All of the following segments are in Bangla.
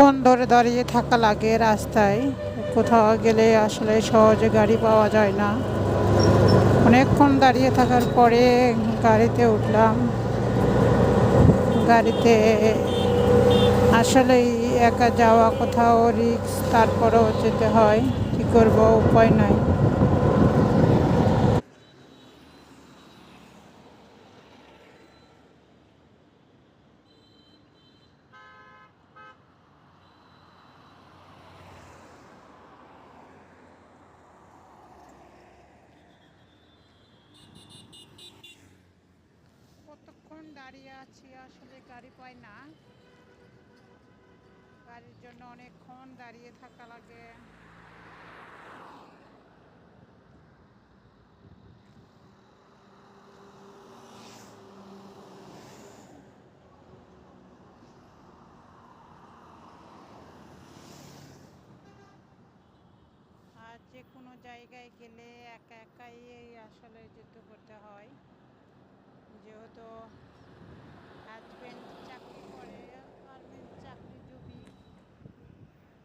অনেকক্ষণ ধরে দাঁড়িয়ে থাকা লাগে রাস্তায়। কোথাও গেলে আসলে সহজে গাড়ি পাওয়া যায় না। অনেকক্ষণ দাঁড়িয়ে থাকার পরে গাড়িতে উঠলাম। গাড়িতে আসলেই একা যাওয়া কোথাও রিস্ক, তারপরেও যেতে হয়। কী করব, উপায় নাই। কতক্ষণ দাঁড়িয়ে আছি, আসলে গাড়ি পাই না। গাড়ির জন্য অনেকক্ষণ দাঁড়িয়ে থাকা লাগে। আর যে কোনো জায়গায় গেলে একা একাই আসলে যুদ্ধ করতে হয়। যেহেতু হাজবেন্ড চাকরি করে, গার্মেন্টস চাকরিজীবী,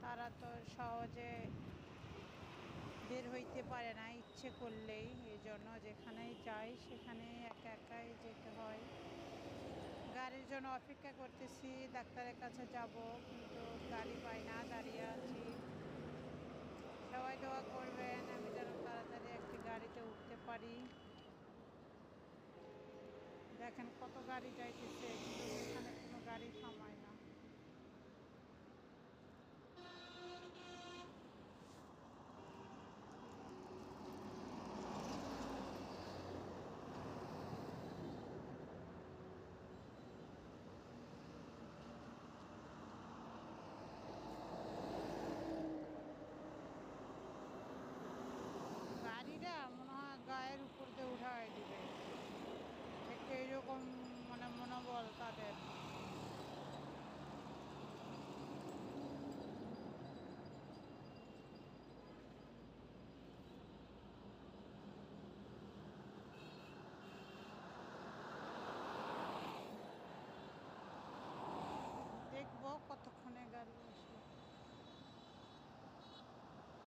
তারা তো সহজে বের হইতে পারে না ইচ্ছে করলেই। এই জন্য যেখানেই যাই সেখানেই একা একাই যেতে হয়। গাড়ির জন্য অপেক্ষা করতেছি, ডাক্তারের কাছে যাব, কিন্তু গাড়ি পাই না, দাঁড়িয়ে আছি। সবাই দোয়া করবেন আমি যেন তাড়াতাড়ি একটি গাড়িতে উঠতে পারি। দেখেন কত গাড়ি যাইতেছে, কিন্তু এখানে কোনো গাড়ি থাম